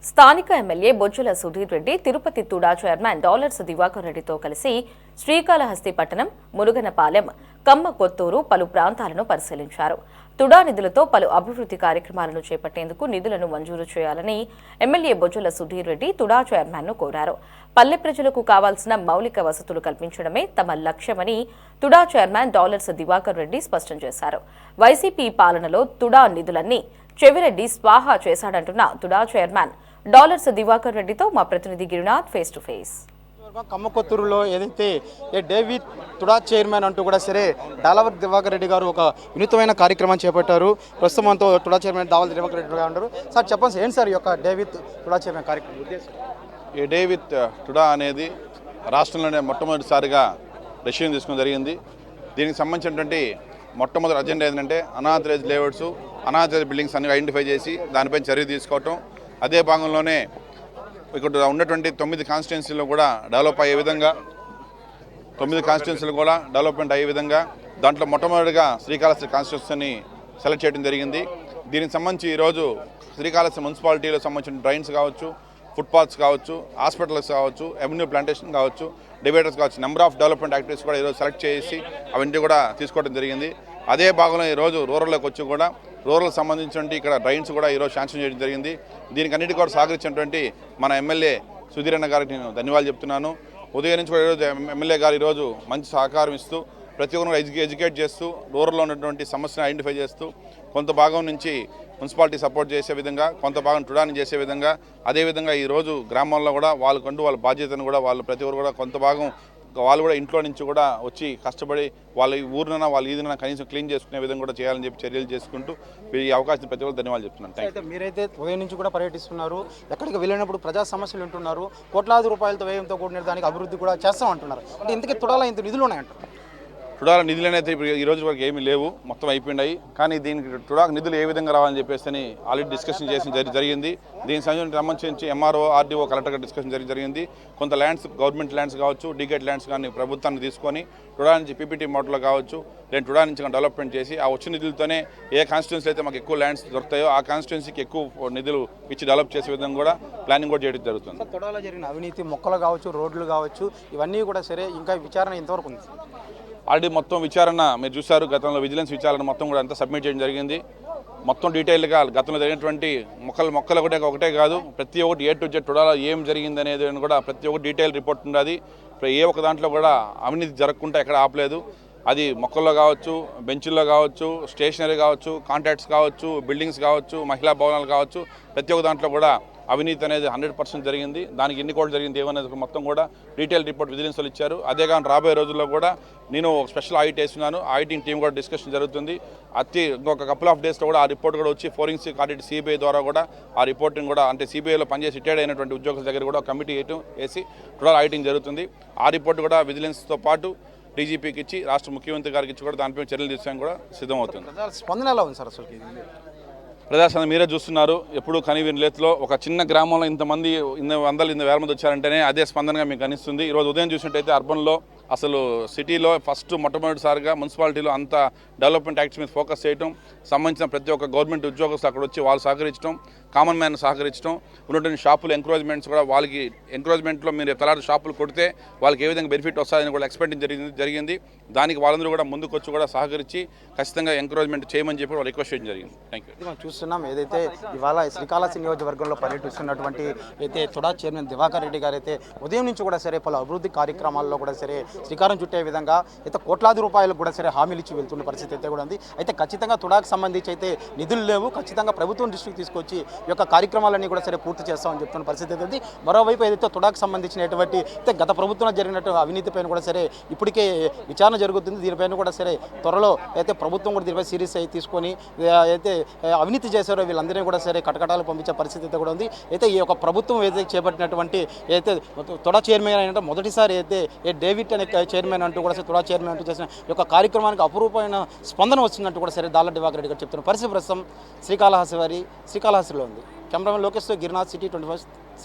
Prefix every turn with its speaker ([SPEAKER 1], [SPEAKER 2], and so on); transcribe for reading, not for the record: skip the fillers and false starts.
[SPEAKER 1] స్థానిక MLA Bojjala Sudheer Reddy Tirupati TUDA chairman dollars Divakar రెడ్డితో కలిసి శ్రీకాళహస్తి పట్టణం, మురుగనపాలెం, కమ్మ కొత్తూరు పలు ప్రాంతాలను పరిశీలించారు. తుడా నిధులతో పలు అభివృద్ధి కార్యక్రమాలను చేపట్టేందుకు నిధులను మంజూరు చేయాలని ఎమ్మెల్యే బొజ్జల సుధీర్ రెడ్డి తుడా చైర్మన్ను కోరారు. పల్లె ప్రజలకు కావాల్సిన మౌలిక వసతులు కల్పించడమే తమ లక్ష్యమని తుడా చైర్మన్ డాలర్స్ దివాకర్ రెడ్డి స్పష్టం చేశారు. వైసీపీ పాలనలో తుడా నిధులన్నీ చెవిరెడ్డి స్వాహా చేశాడంటున్న తుడా చైర్మన్ డాలర్స్ దివాకర్ రెడ్డితో మా ప్రతినిధి గిరినాథ్ ఫేస్ టు ఫేస్.
[SPEAKER 2] కమ్మకొత్తూరులో ఏదైతే డేవిడ్ తుడా చైర్మన్ అంటూ కూడా సరే డాలర్ దివాకర్ రెడ్డి గారు ఒక వినూతమైన కార్యక్రమం చేపట్టారు. ప్రస్తుతం మనతో తుడా చైర్మన్ డాలర్ దివాకర్ రెడ్డి గారు ఉన్నారు. సార్ చెప్పండి, ఏంటి సార్ ఈ యొక్క డేవిడ్ తుడా చైర్మన్ కార్యక్రమం ఉద్దేశం?
[SPEAKER 3] ఈ డేవిడ్ తుడా అనేది రాష్ట్రంలోనే మొట్టమొదటిసారిగా డెసిషన్ తీసుకోవడం జరిగింది. దీనికి సంబంధించినటువంటి మొట్టమొదటి అజెండా ఏంటంటే అనాథరైజ్ లేఅవుట్స్, అనాథరైజ్ బిల్డింగ్స్ అన్ని ఐడెంటిఫై చేసి దానిపై చర్య తీసుకోవటం. అదే భాగంలోనే ఇక్కడ ఉన్నటువంటి 9 కాన్స్టిట్యున్సీలు కూడా డెవలప్ అయ్యే విధంగా, 9 కాన్స్టిట్యున్సీలు కూడా డెవలప్మెంట్ అయ్యే విధంగా దాంట్లో మొట్టమొదటిగా శ్రీకాళహస్తి కాన్స్టిట్యున్సీని సెలెక్ట్ చేయడం జరిగింది. దీనికి సంబంధించి ఈరోజు శ్రీకాళహస్తి మున్సిపాలిటీలో సంబంధించిన డ్రైన్స్ కావచ్చు, ఫుట్పాత్స్ కావచ్చు, హాస్పిటల్స్ కావచ్చు, ఎవెన్యూ ప్లాంటేషన్ కావచ్చు, డివైడర్స్ కావచ్చు, నెంబర్ ఆఫ్ డెవలప్మెంట్ యాక్టివిటీస్ కూడా ఈరోజు సెలెక్ట్ చేసి అవన్నీ కూడా తీసుకోవడం జరిగింది. అదే భాగంలో ఈరోజు రూరల్లోకి వచ్చి కూడా రూరల్ సంబంధించినటువంటి ఇక్కడ డ్రైన్స్ కూడా ఈరోజు శాంక్షన్ చేయడం జరిగింది. దీనికి అన్నిటి కూడా సహకరించినటువంటి మన ఎమ్మెల్యే సుధీర్ అన్న గారికి నేను ధన్యవాదాలు చెప్తున్నాను. ఉదయం నుంచి కూడా ఈరోజు ఎమ్మెల్యే గారు ఈరోజు మంచి సహకారం ఇస్తూ ప్రతి ఒక్కరు ఎడ్యుకేట్ చేస్తూ రూరల్లో ఉన్నటువంటి సమస్యను ఐడెంటిఫై చేస్తూ కొంత భాగం నుంచి మున్సిపాలిటీ సపోర్ట్ చేసే విధంగా, కొంత భాగం టుడాని చేసే విధంగా, అదేవిధంగా ఈరోజు గ్రామాల్లో కూడా వాళ్ళకంటూ వాళ్ళ బాధ్యతను కూడా వాళ్ళు ప్రతి ఒక్కరు కూడా కొంత భాగం వాళ్ళు కూడా ఇంట్లో నుంచి కూడా వచ్చి కష్టపడి వాళ్ళ ఊరినైనా వాళ్ళ ఈదినైనా కనీసం క్లీన్ చేసుకునే విధంగా కూడా చేయాలని చెప్పి చర్యలు చేసుకుంటూ ఈ అవకాశం ప్రతి ఒక్కరు ధన్యవాదాలు చెప్తున్నాను.
[SPEAKER 2] అయితే మీరైతే ఉదయం నుంచి కూడా పర్యటిస్తున్నారు, ఎక్కడికి వెళ్ళినప్పుడు ప్రజా సమస్యలు వింటున్నారు, కోట్లాది రూపాయలతో వ్యయంతో కూడిన దానికి అభివృద్ధి కూడా చేస్తామంటున్నారు. అంటే ఇంతకీ తుడాలో ఇంత నిధులు ఉన్నాయంటారు?
[SPEAKER 3] టుడాల నిధులు అయితే ఇప్పుడు ఈ రోజు వరకు ఏమీ లేవు, మొత్తం అయిపోయినాయి. కానీ దీనికి టుడాకు నిధులు ఏ విధంగా రావాలని చెప్పేసి ఆల్రెడీ డిస్కషన్ చేసి జరిగింది. దీనికి సంబంధించి ఎంఆర్ఓ, ఆర్డీఓ, కలెక్టర్గా డిస్కషన్ జరిగింది. కొంత ల్యాండ్స్, గవర్నమెంట్ ల్యాండ్స్ కావచ్చు, డిగేట్ ల్యాండ్స్ కానీ ప్రభుత్వాన్ని తీసుకొని టుడా నుంచి పీపీటీ మోడల్లో కావచ్చు, నేను టుడా నుంచి డెవలప్మెంట్ చేసి ఆ వచ్చిన నిధులతోనే ఏ కాన్స్టిట్యున్సీ అయితే మాకు ఎక్కువ ల్యాండ్స్ దొరుకుతాయో ఆ కాన్స్టిట్యున్సీకి ఎక్కువ నిధులు ఇచ్చి డెవలప్ చేసే విధంగా కూడా ప్లానింగ్ కూడా చేయడం జరుగుతుంది.
[SPEAKER 2] టుడాలో జరిగిన అవినీతి, మొక్కలు కావచ్చు, రోడ్లు కావచ్చు, ఇవన్నీ కూడా సరే ఇంకా విచారణ ఎంతవరకు ఉంది?
[SPEAKER 3] ఆల్రెడీ మొత్తం విచారణ మీరు చూశారు. గతంలో విజిలెన్స్ విచారణ మొత్తం కూడా అంతా సబ్మిట్ చేయడం జరిగింది. మొత్తం డీటెయిల్గా గతంలో జరిగినటువంటి మొక్కలు ఒకటే కాదు, ప్రతి ఒక్కటి ఏ టు జెడ్ టుడాలో ఏం జరిగింది అనేది కూడా ప్రతి ఒక్కటి డీటెయిల్ రిపోర్ట్ ఉన్నది. ఏ ఒక్క దాంట్లో కూడా అవినీతి జరగకుండా ఎక్కడ ఆపలేదు. అది మొక్కల్లో కావచ్చు, బెంచుల్లో కావచ్చు, స్టేషనరీ కావచ్చు, కాంట్రాక్ట్స్ కావచ్చు, బిల్డింగ్స్ కావచ్చు, మహిళా భవనాలు కావచ్చు, ప్రతి ఒక్క దాంట్లో కూడా అవినీతి అనేది 100% జరిగింది. దానికి ఎన్ని కోట్లు జరిగింది ఏమనేది మొత్తం కూడా డీటెయిల్ రిపోర్ట్ విజిలెన్స్లో ఇచ్చారు. అదే కానీ రాబోయే రోజుల్లో కూడా నేను స్పెషల్ ఆడిట్ వేస్తున్నాను. ఆడిటింగ్ టీం కూడా డిస్కషన్ జరుగుతుంది. ఇంకొక కపుల్ ఆఫ్ డేస్లో కూడా ఆ రిపోర్ట్ కూడా వచ్చి ఫోరెన్సిక్ ఆడిట్ సిబిఐ ద్వారా కూడా ఆ రిపోర్టింగ్ కూడా, అంటే సిబిఐలో పనిచేసి రిటైర్డ్ అయినటువంటి ఉద్యోగుల దగ్గర కూడా కమిటీ వేసి టోటల్ ఆడిటింగ్ జరుగుతుంది. ఆ రిపోర్ట్ కూడా విజిలెన్స్తో పాటు డీజీపీకి ఇచ్చి రాష్ట్ర ముఖ్యమంత్రి గారికి ఇచ్చి కూడా దానిపై చర్యలు తీసుకోవడానికి కూడా సిద్ధమవుతుంది.
[SPEAKER 2] స్పందన ఎలా ఉంది సార్ అసలు?
[SPEAKER 3] ప్రజాస్వామ్యం మీరే చూస్తున్నారు. ఎప్పుడు కనివిని లేతులో ఒక చిన్న గ్రామంలో ఇంతమంది, ఇన్ని వేల మంది వచ్చారంటేనే అదే స్పందనగా మీకు అనిస్తుంది. ఈరోజు ఉదయం చూసినట్టయితే అర్బన్లో, అసలు సిటీలో మొట్టమొదటిసారిగా మున్సిపాలిటీలో అంత డెవలప్మెంట్ యాక్ట్స్ మీద ఫోకస్ చేయడం, సంబంధించిన ప్రతి ఒక్క గవర్నమెంట్ ఉద్యోగస్తులు అక్కడ వచ్చి వాళ్ళు సహకరించడం, కామన్ మ్యాన్ సహకరించడం, ఉన్నటువంటి షాపులు ఎంకరేజ్మెంట్స్ కూడా వాళ్ళకి ఎంకరేజ్మెంట్లో మీరు తలాంటి షాపులు కొడితే వాళ్ళకి ఏ విధంగా బెనిఫిట్ వస్తుందని కూడా ఎక్స్పెక్టింగ్ జరిగింది. దానికి వాళ్ళందరూ కూడా ముందుకు వచ్చి కూడా సహకరించి ఖచ్చితంగా ఎంకరేజ్మెంట్ చేయమని చెప్పి వాళ్ళు రిక్వెస్ట్ చేయడం జరిగింది. Thank you.
[SPEAKER 2] చూస్తున్నాం ఏదైతే ఇవాళ శ్రీకాళహస్తి నియోజకవర్గంలో పర్యటిస్తున్నటువంటి అయితే తుడా చైర్మన్ దివాకర్ రెడ్డి గారు అయితే ఉదయం నుంచి కూడా సరే పలు అభివృద్ధి కార్యక్రమాల్లో కూడా సరే శ్రీకారం చుట్టే విధంగా అయితే కోట్లాది రూపాయలకు కూడా సరే హామీలు ఇచ్చి వెళ్తున్న పరిస్థితి అయితే కూడా ఉంది. అయితే ఖచ్చితంగా తుడాకు సంబంధించి అయితే నిధులు లేవు, ఖచ్చితంగా ప్రభుత్వం దృష్టికి తీసుకొచ్చి ఈ యొక్క కార్యక్రమాలన్నీ కూడా సరే పూర్తి చేస్తామని చెప్తున్న పరిస్థితి అయితే ఉంది. మరోవైపు ఏదైతే తుడాకు సంబంధించినటువంటి అయితే గత ప్రభుత్వంలో జరిగినట్టు అవినీతి పైన కూడా సరే ఇప్పటికే విచారణ జరుగుతుంది. దీనిపైన కూడా సరే త్వరలో అయితే ప్రభుత్వం కూడా దీనిపై సీరియస్ అయి తీసుకొని అయితే అవినీతి చేశారో వీళ్ళందరినీ కూడా సరే కటకటాలు పంపించే పరిస్థితి అయితే కూడా ఉంది. అయితే ఈ యొక్క ప్రభుత్వం ఏదైతే చేపట్టినటువంటి అయితే తుడా చైర్మన్ అయినట్టు మొదటిసారి అయితే డేవిడ్ అనే చైర్మన్ అంటూ కూడా తుడా చైర్మన్ అంటూ చేసిన ఈ యొక్క కార్యక్రమానికి అపురూపమైన స్పందన వస్తున్నట్టు కూడా సరే డాలర్ దివాకర్ రెడ్డి గారు చెప్తున్న పరిస్థితి ప్రస్తుతం శ్రీకాళహస్తిలో ఉంది. కెమెరామెన్ లోకేష్తో గిరినాథ్, సిటీ 25.